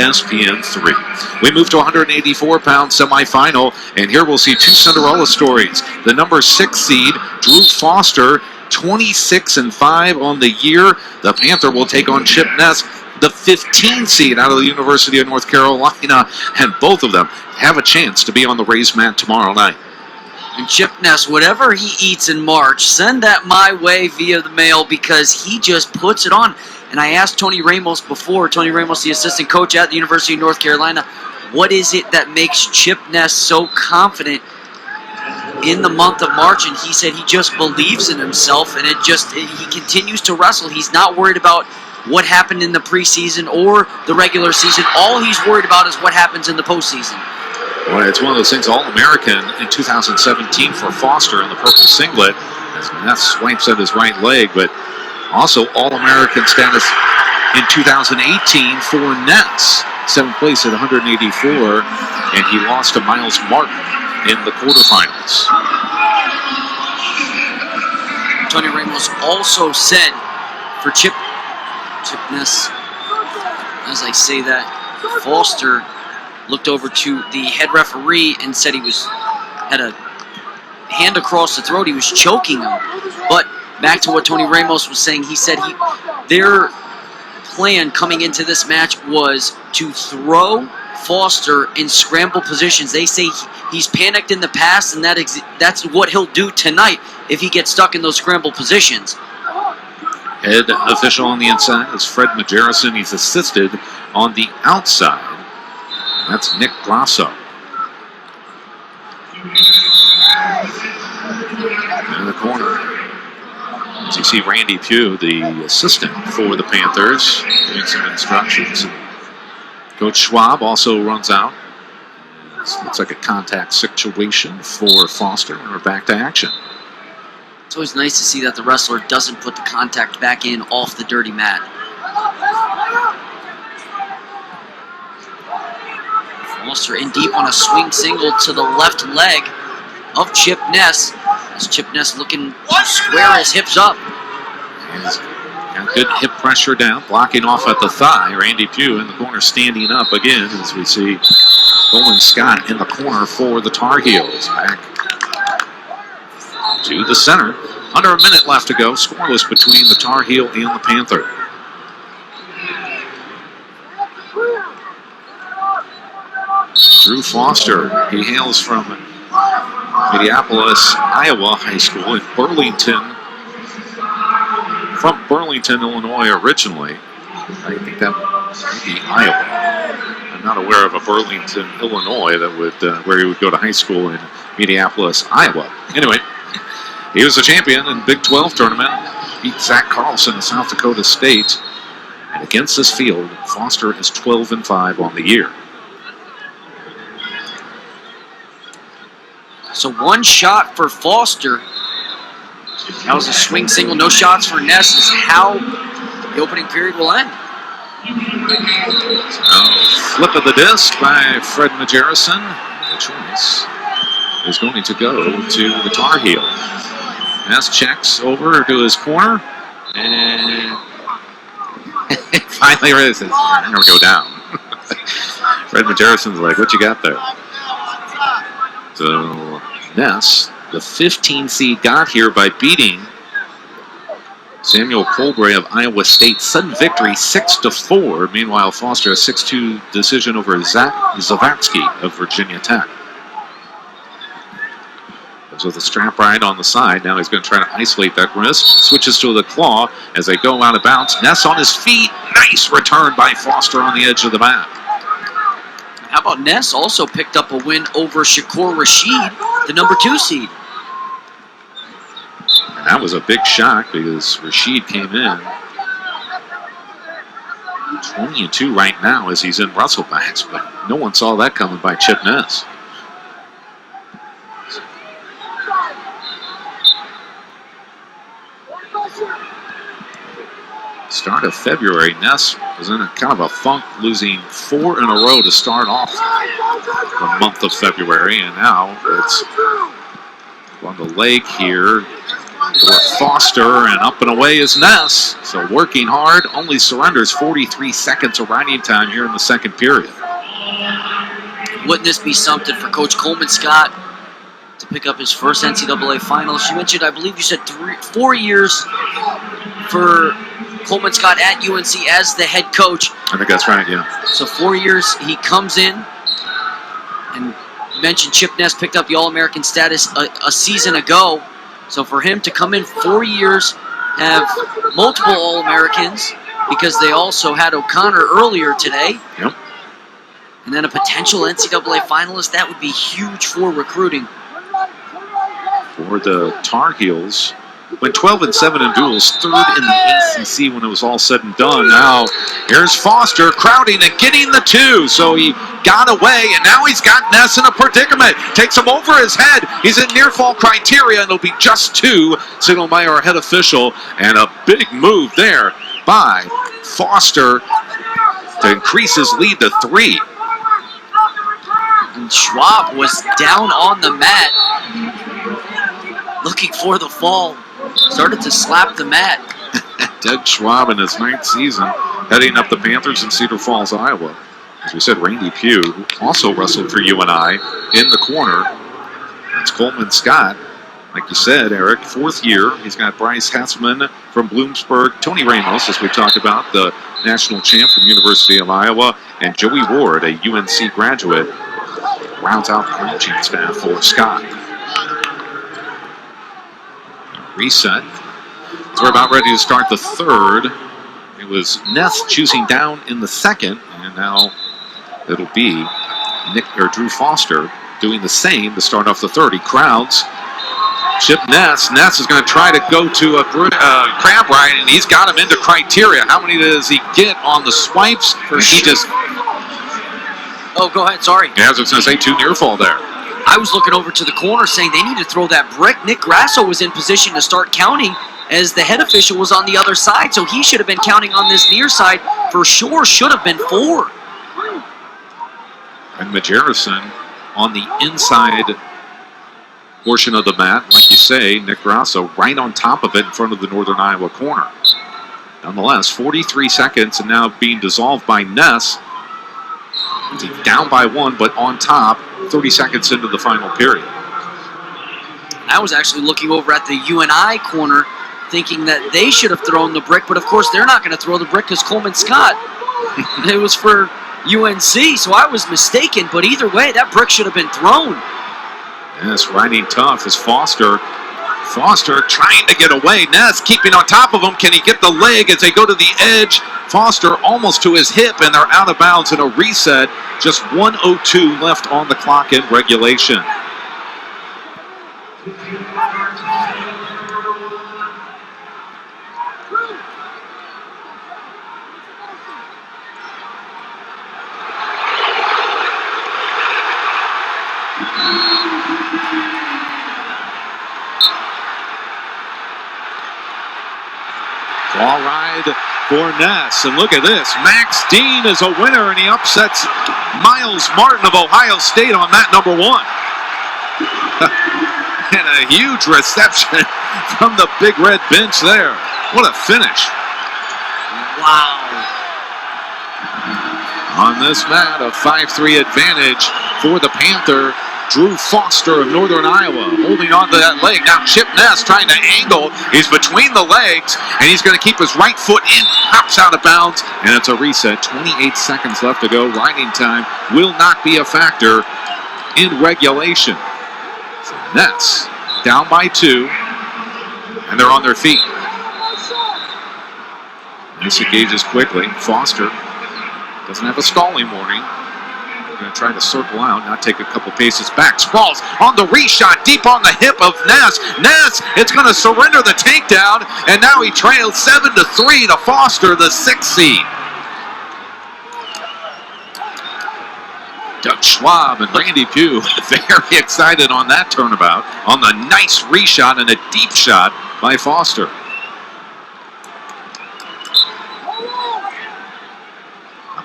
ESPN 3. We move to 184-pound semifinal, and here we'll see two Cinderella stories. The number 6 seed, Drew Foster, 26-5 on the year. The Panther will take on Chip Ness, the 15 seed out of the University of North Carolina, and both of them have a chance to be on the raised mat tomorrow night. And Chip Ness, whatever he eats in March, send that my way via the mail because he just puts it on. And I asked Tony Ramos before, Tony Ramos, the assistant coach at the University of North Carolina, what is it that makes Chip Ness so confident in the month of March? And he said he just believes in himself, and he continues to wrestle. He's not worried about what happened in the preseason or the regular season. All he's worried about is what happens in the postseason. Well, it's one of those things, All-American in 2017 for Foster in the purple singlet, as Ness swipes at his right leg, but also All-American status in 2018 for Ness. 7th place at 184, and he lost to Miles Martin in the quarterfinals. Tony Ramos also said for Chip Ness, as I say that, Foster looked over to the head referee and said he had a hand across the throat. He was choking him. But back to what Tony Ramos was saying, he said their plan coming into this match was to throw Foster in scramble positions. They say he's panicked in the past, and that's what he'll do tonight if he gets stuck in those scramble positions. Head official on the inside is Fred Majerison. He's assisted on the outside. That's Nick Grasso. In the corner, as you see Randy Pugh, the assistant for the Panthers, giving some instructions. Coach Schwab also runs out. This looks like a contact situation for Foster, and we're back to action. It's always nice to see that the wrestler doesn't put the contact back in off the dirty mat. Foster in deep on a swing single to the left leg of Chip Ness. As Chip Ness looking to square his hips up. He's got good hip pressure down, blocking off at the thigh. Randy Pugh in the corner standing up again as we see Colin Scott in the corner for the Tar Heels. Back to the center. Under a minute left to go. Scoreless between the Tar Heel and the Panther. Drew Foster, he hails from Minneapolis, Iowa High School in Burlington. From Burlington, Illinois originally. I think that might be Iowa. I'm not aware of a Burlington, Illinois that would where he would go to high school in Minneapolis, Iowa. Anyway, he was a champion in Big 12 tournament. Beat Zach Carlson of South Dakota State. And against this field, Foster is 12-5 on the year. So one shot for Foster. That was a swing single. No shots for Ness is how the opening period will end. Flip of the disc by Fred Majerison. The choice is going to go to the Tar Heel. Ness checks over to his corner. And finally raises. I'm going to go down. Fred Majerison's like, what you got there? So Ness, the 15 seed, got here by beating Samuel Colbray of Iowa State. Sudden victory, 6-4. Meanwhile, Foster a 6-2 decision over Zach Zavatsky of Virginia Tech. With a strap right on the side. Now he's going to try to isolate that wrist. Switches to the claw as they go out of bounds. Ness on his feet. Nice return by Foster on the edge of the mat. How about Ness also picked up a win over Shakur Rashid, the number 2 seed. And that was a big shock because Rashid came in 20-2 right now as he's in wrestlebacks, but no one saw that coming by Chip Ness. Start of February, Ness was in a kind of a funk, losing 4 in a row to start off the month of February, and now it's on the leg here. for Foster, and up and away is Ness. So working hard, only surrenders 43 seconds of riding time here in the second period. Wouldn't this be something for Coach Coleman Scott to pick up his first NCAA finals? You mentioned, I believe you said 4 years for Coleman Scott at UNC as the head coach. I think that's right, yeah. So 4 years, he comes in, and you mentioned Chip Ness picked up the All-American status a season ago. So for him to come in 4 years, have multiple All-Americans, because they also had O'Connor earlier today. Yep. And then a potential NCAA finalist, that would be huge for recruiting. For the Tar Heels, went 12-7 in duels, third in the ACC when it was all said and done. Now, here's Foster crowding and getting the 2. So he got away, and now he's got Ness in a predicament. Takes him over his head. He's in near fall criteria, and it'll be just 2, signaled by our head official. And a big move there by Foster to increase his lead to 3. And Schwab was down on the mat, looking for the fall. Started to slap the mat. Doug Schwab in his 9th season, heading up the Panthers in Cedar Falls, Iowa. As we said, Randy Pugh, who also wrestled for UNI, in the corner. That's Coleman Scott. Like you said, Eric, 4th year. He's got Bryce Hatzman from Bloomsburg, Tony Ramos, as we talked about, the national champ from University of Iowa, and Joey Ward, a UNC graduate, rounds out the coaching staff for Scott. Reset. So we're about ready to start the third. It was Ness choosing down in the second, and now it'll be Drew Foster doing the same to start off the third. He crowds. Chip Ness. Ness is going to try to go to a crab ride, and he's got him into criteria. How many does he get on the swipes? He just... Oh, go ahead. Sorry. Yeah, I was going to say 2 near fall there. I was looking over to the corner saying they need to throw that brick. Nick Grasso was in position to start counting as the head official was on the other side, so he should have been counting on this near side for sure. Should have been 4. And Majerison on the inside portion of the mat, like you say, Nick Grasso right on top of it in front of the Northern Iowa corner. Nonetheless, 43 seconds and now being dissolved by Ness. Down by 1, but on top, 30 seconds into the final period. I was actually looking over at the UNI corner thinking that they should have thrown the brick, but of course they're not going to throw the brick because Coleman Scott, it was for UNC, so I was mistaken, but either way, that brick should have been thrown. Yes, riding tough is Foster. Foster trying to get away. Ness keeping on top of him. Can he get the leg as they go to the edge? Foster almost to his hip, and they're out of bounds in a reset. Just 1:02 left on the clock in regulation. Ball ride for Ness. And look at this. Max Dean is a winner, and he upsets Miles Martin of Ohio State on mat number 1. And a huge reception from the big red bench there. What a finish. Wow. On this mat, a 5-3 advantage for the Panther. Drew Foster of Northern Iowa holding on to that leg. Now Chip Ness trying to angle. He's between the legs, and he's going to keep his right foot in. Hops out of bounds, and it's a reset. 28 seconds left to go. Riding time will not be a factor in regulation. So Ness down by 2, and they're on their feet. Ness engages quickly. Foster doesn't have a stalling warning. Going to try to circle out, now take a couple paces back. Sprawls on the reshot, deep on the hip of Ness. Ness is going to surrender the takedown, and now he trails 7-3 to Foster, the 6th seed. Doug Schwab and Randy Pugh very excited on that turnabout, on the nice reshot and a deep shot by Foster.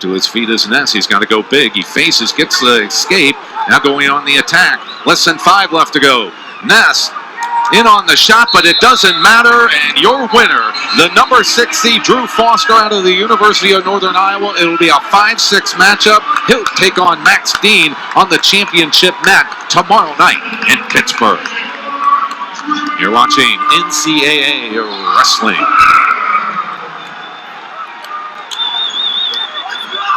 To his feet is Ness. He's got to go big. He faces, gets the escape. Now going on the attack. Less than 5 left to go. Ness in on the shot, but it doesn't matter. And your winner, the number 6 seed Drew Foster out of the University of Northern Iowa. It'll be a 5-6 matchup. He'll take on Max Dean on the championship mat tomorrow night in Pittsburgh. You're watching NCAA Wrestling.